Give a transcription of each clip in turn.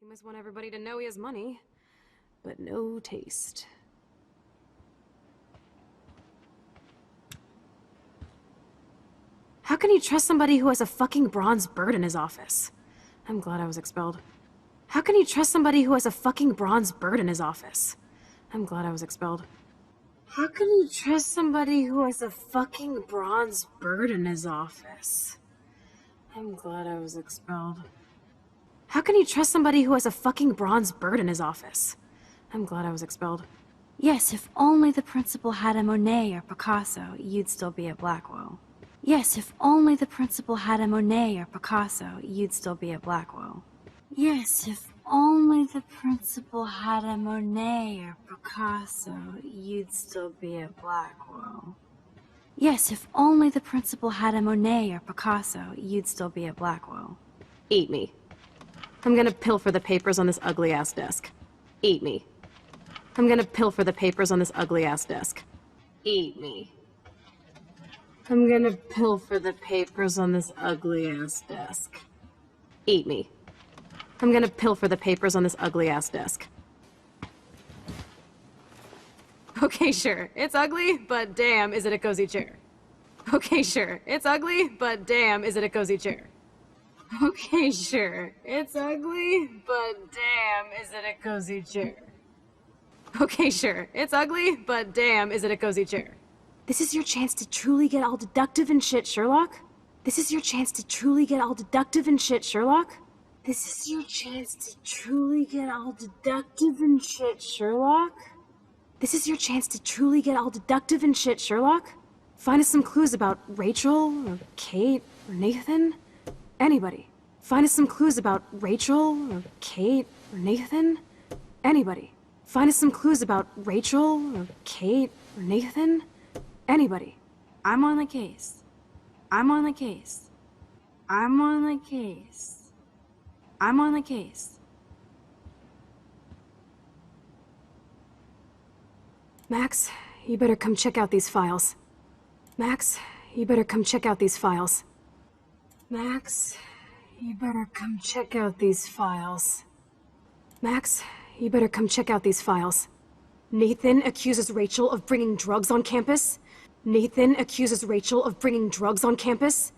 He must want everybody to know he has money, but no taste. How can he trust somebody who has a fucking bronze bird in his office? I'm glad I was expelled. How can he trust somebody who has a fucking bronze bird in his office? I'm glad I was expelled. How can he trust somebody who has a fucking bronze bird in his office? I'm glad I was expelled. How can he trust somebody who has a fucking bronze bird in his office? I'm glad I was expelled. Yes, if only the principal had a Monet or Picasso, you'd still be at Blackwell. Yes, if only the principal had a Monet or Picasso, you'd still be at Blackwell. Yes, if only the principal had a Monet or Picasso, you'd still be at Blackwell. Yes, if only the principal had a Monet or Picasso, you'd still be at Blackwell. Eat me. I'm gonna pilfer the papers on this ugly-ass desk. Eat me. I'm gonna pilfer the papers on this ugly-ass desk. Eat me. I'm gonna pilfer the papers on this ugly-ass desk. Eat me. I'm gonna pilfer the papers on this ugly-ass desk. Okay, sure. It's ugly, but damn, is it a cozy chair. Okay, sure. It's ugly, but damn, is it a cozy chair. Okay, sure. It's ugly, but damn, is it a cozy chair. Okay, sure. It's ugly, but damn, is it a cozy chair. This is your chance to truly get all deductive and shit, Sherlock. This is your chance to truly get all deductive and shit, Sherlock. This is your chance to truly get all deductive and shit, Sherlock. This is your chance to truly get all deductive and shit, Sherlock. Find us some clues about Rachel, or Kate, or Nathan. Anybody. Find us some clues about Rachel, or Kate, or Nathan. Anybody. Find us some clues about Rachel, or Kate, or Nathan. Anybody. I'm on the case. I'm on the case. I'm on the case. I'm on the case. Max, you better come check out these files. Max, you better come check out these files. Max, you better come check out these files. Max, you better come check out these files. Nathan accuses Rachel of bringing drugs on campus. Nathan accuses Rachel of bringing drugs on campus.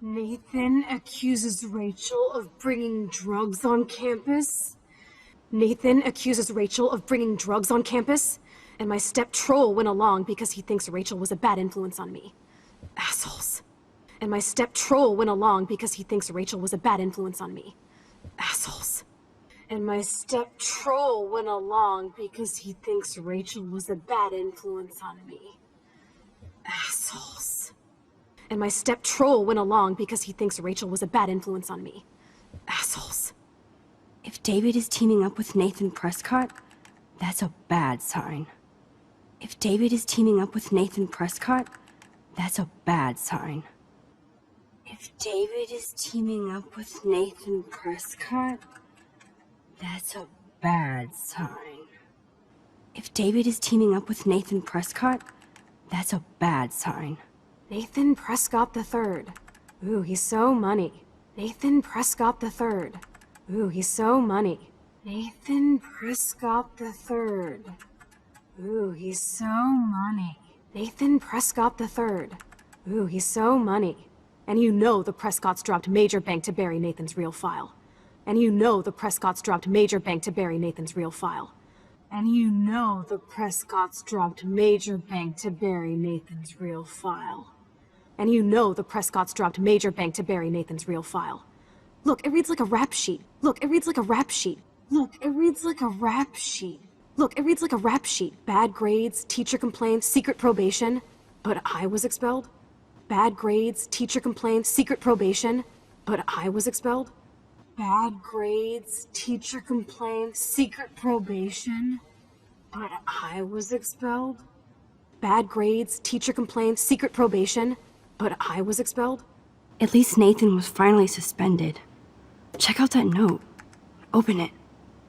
Nathan accuses Rachel of bringing drugs on campus. Nathan accuses Rachel of bringing drugs on campus. And my step-troll went along because he thinks Rachel was a bad influence on me. Assholes. And my step-troll went along because he thinks Rachel was a bad influence on me. Assholes. And my step-troll went along because he thinks Rachel was a bad influence on me. Assholes. And my step-troll went along because he thinks Rachel was a bad influence on me. Assholes. If David is teaming up with Nathan Prescott, that's a bad sign. If David is teaming up with Nathan Prescott, that's a bad sign. If David is teaming up with Nathan Prescott, that's a bad sign. If David is teaming up with Nathan Prescott, that's a bad sign. Nathan Prescott III. Ooh, he's so money. Nathan Prescott III. Ooh, he's so money. Nathan Prescott III. Ooh, he's so money. Nathan Prescott III. Ooh, he's so money. And you know the Prescotts dropped major bank to bury Nathan's real file. And you know the Prescotts dropped major bank to bury Nathan's real file. And you know the Prescotts dropped major bank to bury Nathan's real file. And you know the Prescotts dropped major bank to bury Nathan's real file. Look, it reads like a rap sheet. Look, it reads like a rap sheet. Look, it reads like a rap sheet. Look, it reads like a rap sheet. Bad grades, teacher complaints, secret probation. But I was expelled. Bad grades, teacher complaints, secret probation. But I was expelled. Bad grades, teacher complaints, secret probation. But I was expelled. Bad grades, teacher complaints, secret probation. But I was expelled. At least Nathan was finally suspended. Check out that note. Open it.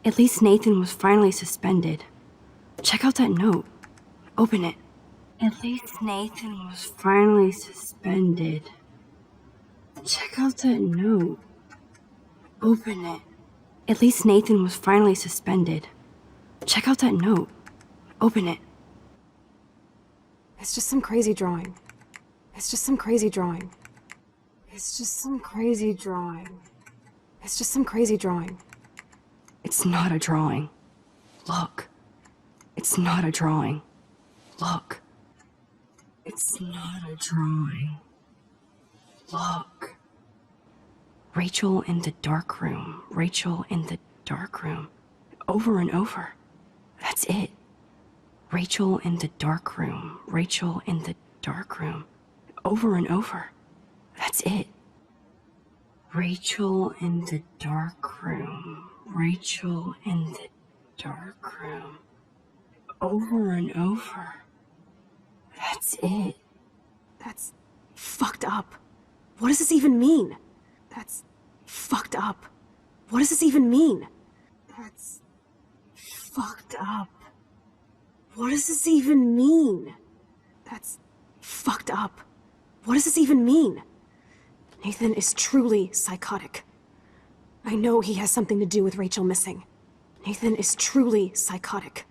At least Nathan was finally suspended. Check out that note. Open it. At least Nathan was finally suspended. Check out that note. Open it. At least Nathan was finally suspended. Check out that note. Open it. It's just some crazy drawing. It's just some crazy drawing. It's just some crazy drawing. It's just some crazy drawing. It's not a drawing. Look. It's not a drawing. Look. It's not a drawing. Look. Rachel in the dark room. Rachel in the dark room. Over and over. That's it. Rachel in the dark room. Rachel in the dark room. Over and over. That's it. Rachel in the dark room. Rachel in the dark room. Over and over. That's it. That's fucked up. What does this even mean? That's fucked up. What does this even mean? That's fucked up. What does this even mean? That's fucked up. What does this even mean? Nathan is truly psychotic. I know he has something to do with Rachel missing. Nathan is truly psychotic.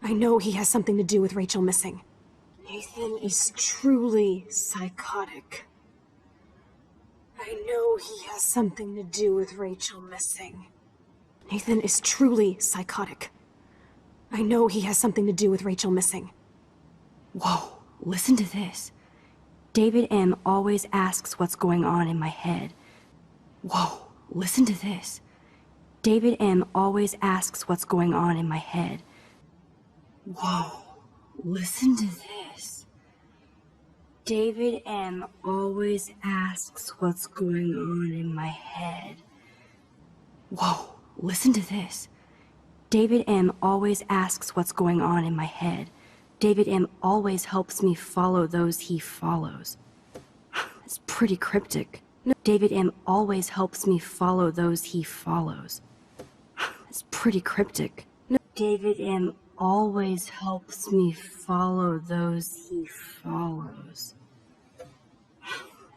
I know he has something to do with Rachel missing. Nathan is truly psychotic. I know he has something to do with Rachel missing. Nathan is truly psychotic. I know he has something to do with Rachel missing. Whoa, listen to this. David M. always asks what's going on in my head. Whoa, listen to this. David M. always asks what's going on in my head. Whoa, listen to this. David M. always asks what's going on in my head. Whoa, listen to this. David M. always asks what's going on in my head. David M. always helps me follow those he follows. It's pretty cryptic. David M. always helps me follow those he follows. It's pretty cryptic. David M. always helps me follow those he follows.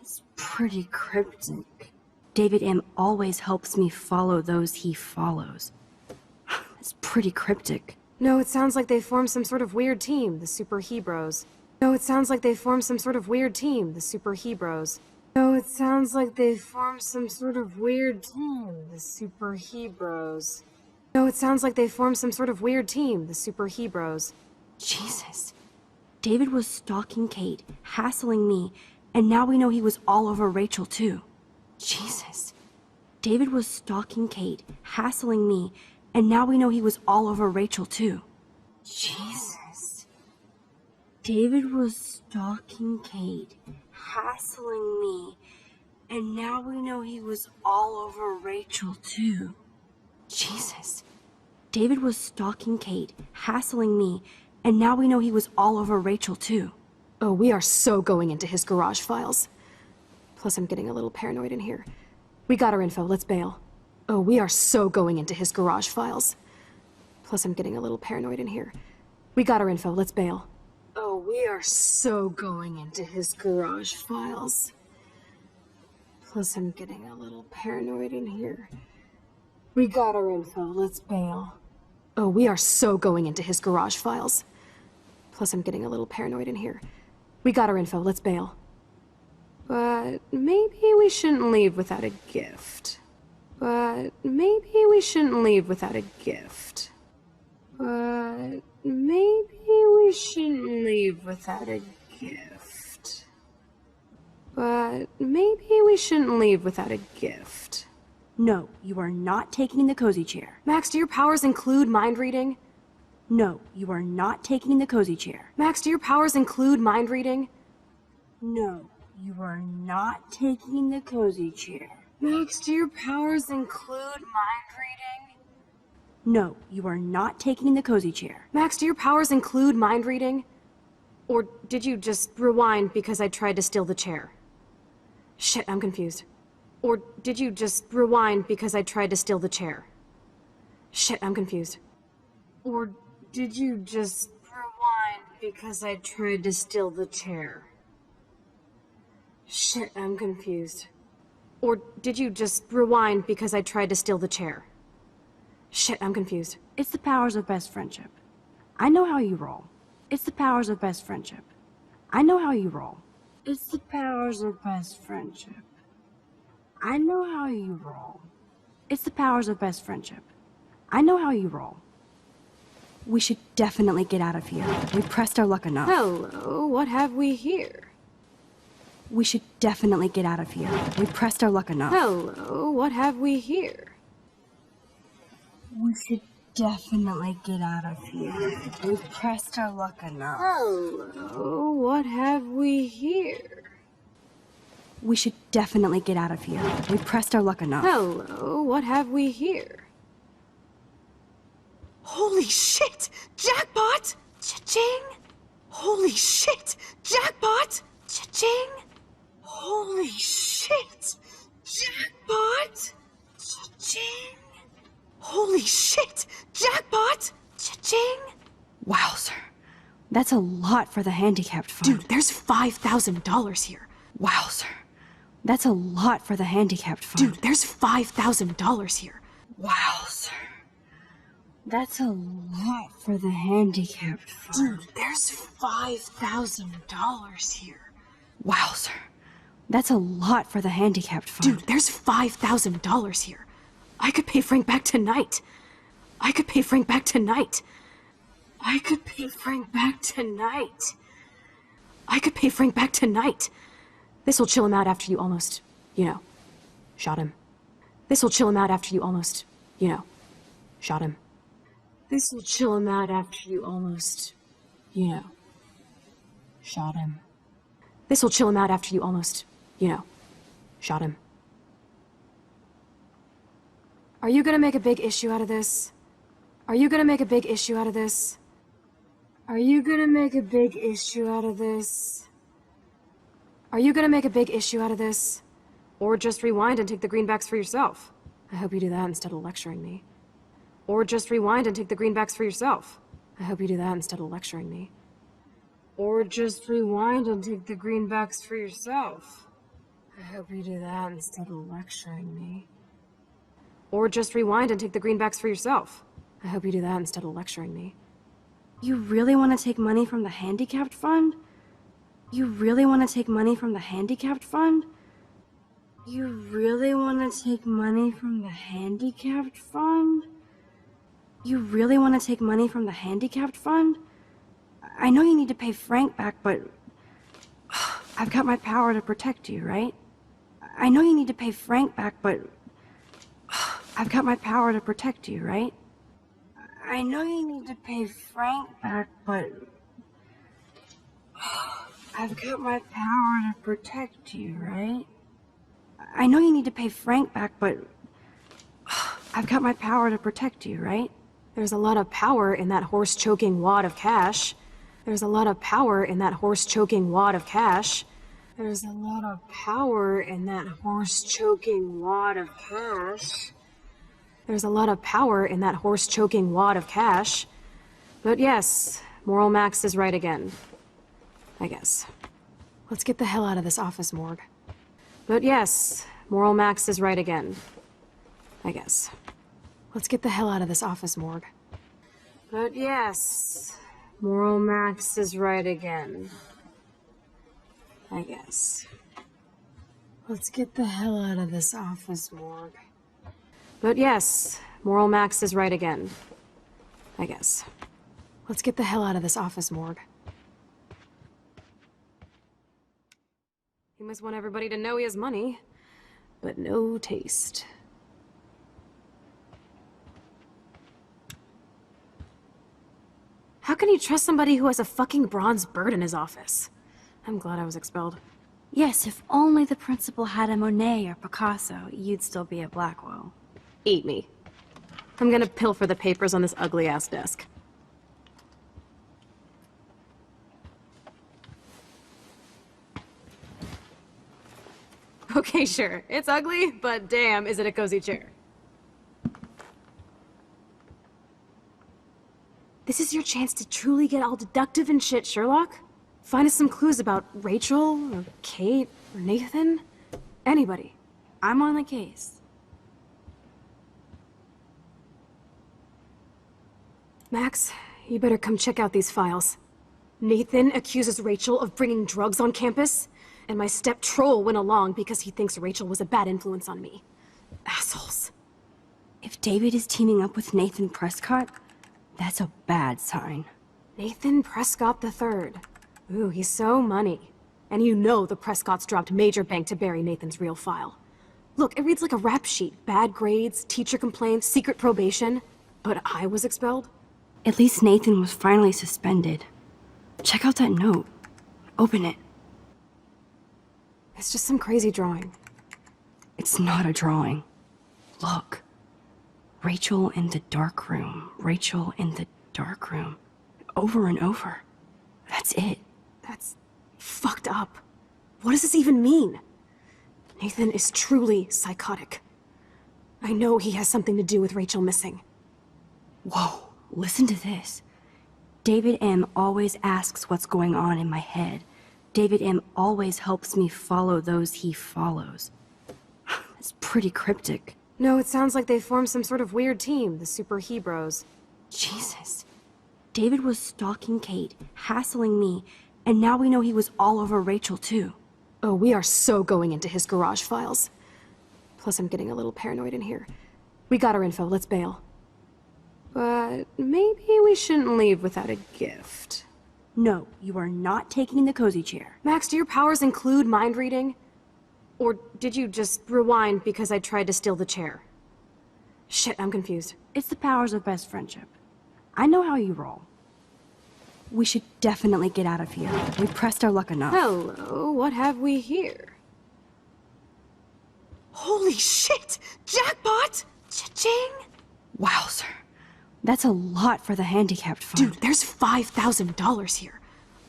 It's pretty cryptic. David M. always helps me follow those he follows. It's pretty cryptic. No, it sounds like they formed some sort of weird team, the Super Hebrews. No, it sounds like they formed some sort of weird team, the Super Hebrews. No, it sounds like they formed some sort of weird team, the Super Hebrews. No, it sounds like they formed some sort of weird team, the Super Hebrews. Jesus. David was stalking Kate, hassling me, and now we know he was all over Rachel too. Jesus. David was stalking Kate, hassling me, and now we know he was all over Rachel too. Jesus. David was stalking Kate, hassling me, and now we know he was all over Rachel too. Jesus. David was stalking Kate, hassling me, and now we know he was all over Rachel too. Oh, we are so going into his garage files. Plus, I'm getting a little paranoid in here. We got our info, let's bail. Oh, we are so going into his garage files. Plus, I'm getting a little paranoid in here. We got our info, let's bail. Oh, we are so going into his garage files. Plus, I'm getting a little paranoid in here. We got our info, let's bail. Oh, we are so going into his garage files. Plus, I'm getting a little paranoid in here. We got our info, let's bail. But maybe we shouldn't leave without a gift. But maybe we shouldn't leave without a gift. But maybe we shouldn't leave without a gift. But maybe we shouldn't leave without a gift. No, you are not taking the cozy chair. Max, do your powers include mind reading? No, you are not taking the cozy chair. Max, do your powers include mind reading? No, you are not taking the cozy chair. Max, do your powers include mind reading? No, you are not taking the cozy chair. Max, do your powers include mind reading? Or did you just rewind because I tried to steal the chair? Shit, I'm confused. Or did you just rewind because I tried to steal the chair? Shit, I'm confused. Or did you just rewind because I tried to steal the chair? Shit, I'm confused. Or did you just rewind because I tried to steal the chair? Shit, I'm confused. It's the powers of best friendship. I know how you roll. It's the powers of best friendship. I know how you roll. It's the powers of best friendship. I know how you roll. It's the powers of best friendship. I know how you roll. We should definitely get out of here. We pressed our luck enough. Hello, what have we here? We should definitely get out of here. We pressed our luck enough. Hello, what have we here? We should definitely get out of here. We pressed our luck enough. Hello, what have we here? We should definitely get out of here. We pressed our luck enough. Hello, what have we here? Holy shit! Jackpot! Cha-ching! Holy shit! Jackpot! Cha-ching! Holy shit! Jackpot! Cha-ching! Holy shit! Jackpot! Cha-ching! Wowzer. That's a lot for the handicapped fund. Dude, there's $5,000 here. Wowzer. That's a lot for the handicapped fund. Dude, there's $5,000 here. Wowzer. That's a lot for the handicapped fund. Dude, there's $5,000 here. Wowzer. That's a lot for the handicapped fund. Dude, there's $5,000 here. I could pay Frank back tonight. I could pay Frank back tonight. I could pay Frank back tonight. I could pay Frank back tonight. This'll chill him out after you almost, shot him. This'll chill him out after you almost, shot him. This'll chill him out after you almost, shot him. This'll chill him out after you almost, shot him. Are you gonna make a big issue out of this? Are you gonna make a big issue out of this? Are you gonna make a big issue out of this? Are you gonna make a big issue out of this? Or just rewind and take the greenbacks for yourself? I hope you do that instead of lecturing me. Or just rewind and take the greenbacks for yourself. I hope you do that instead of lecturing me. Or just rewind and take the greenbacks for yourself. I hope you do that instead of lecturing me. Or just rewind and take the greenbacks for yourself. I hope you do that instead of lecturing me. You really want to take money from the handicapped fund? You really want to take money from the handicapped fund? You really want to take money from the handicapped fund? You really want to take money from the handicapped fund? I know you need to pay Frank back, but I've got my power to protect you, right? I know you need to pay Frank back, but I've got my power to protect you, right? I know you need to pay Frank back, but I've got my power to protect you, right? I know you need to pay Frank back, but I've got my power to protect you, right? There's a lot of power in that horse-choking wad of cash. There's a lot of power in that horse-choking wad of cash. There's a lot of power in that horse-choking wad of cash. There's a lot of power in that horse-choking wad of cash. But yes, Moral Max is right again. I guess. Let's get the hell out of this office morgue. But yes, Moral Max is right again. I guess. Let's get the hell out of this office morgue. But yes, Moral Max is right again. I guess. Let's get the hell out of this office morgue. But yes, Moral Max is right again. I guess. Let's get the hell out of this office morgue. He must want everybody to know he has money, but no taste. How can you trust somebody who has a fucking bronze bird in his office? I'm glad I was expelled. Yes, if only the principal had a Monet or Picasso, you'd still be at Blackwell. Eat me. I'm gonna pilfer the papers on this ugly-ass desk. Okay, sure. It's ugly, but damn, is it a cozy chair. This is your chance to truly get all deductive and shit, Sherlock. Find us some clues about Rachel, or Kate, or Nathan. Anybody. I'm on the case. Max, you better come check out these files. Nathan accuses Rachel of bringing drugs on campus, and my step-troll went along because he thinks Rachel was a bad influence on me. Assholes. If David is teaming up with Nathan Prescott, that's a bad sign. Nathan Prescott the third. Ooh, he's so money. And you know the Prescotts dropped major bank to bury Nathan's real file. Look, it reads like a rap sheet. Bad grades, teacher complaints, secret probation. But I was expelled? At least Nathan was finally suspended. Check out that note. Open it. It's just some crazy drawing. It's not a drawing. Look. Rachel in the dark room. Rachel in the dark room. Over and over. That's it. That's fucked up. What does this even mean? Nathan is truly psychotic. I know he has something to do with Rachel missing. Whoa, listen to this. David M. always asks what's going on in my head. David M. always helps me follow those he follows. That's pretty cryptic. No, it sounds like they formed some sort of weird team, the Super Hebros. Jesus. David was stalking Kate, hassling me, and now we know he was all over Rachel too. Oh, we are so going into his garage files. Plus, I'm getting a little paranoid in here. We got our info, let's bail. But maybe we shouldn't leave without a gift. No, you are not taking the cozy chair. Max, do your powers include mind reading? Or did you just rewind because I tried to steal the chair? Shit, I'm confused. It's the powers of best friendship. I know how you roll. We should definitely get out of here. We pressed our luck enough. Hello, what have we here? Holy shit! Jackpot! Cha-ching! Wowzer. That's a lot for the handicapped fund. Dude, there's $5,000 here.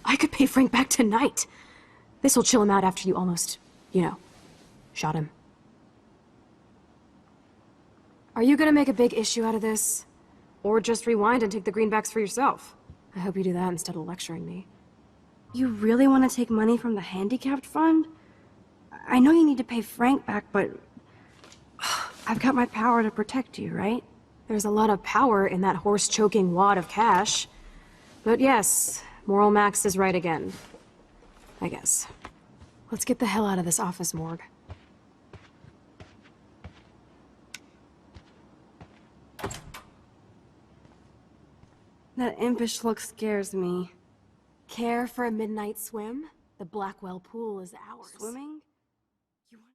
I could pay Frank back tonight. This'll chill him out after you almost, shot him. Are you gonna make a big issue out of this? Or just rewind and take the greenbacks for yourself? I hope you do that instead of lecturing me. You really want to take money from the handicapped fund? I know you need to pay Frank back, but I've got my power to protect you, right? There's a lot of power in that horse-choking wad of cash. But yes, Moral Max is right again. I guess. Let's get the hell out of this office morgue. That impish look scares me. Care for a midnight swim? The Blackwell pool is ours. Swimming?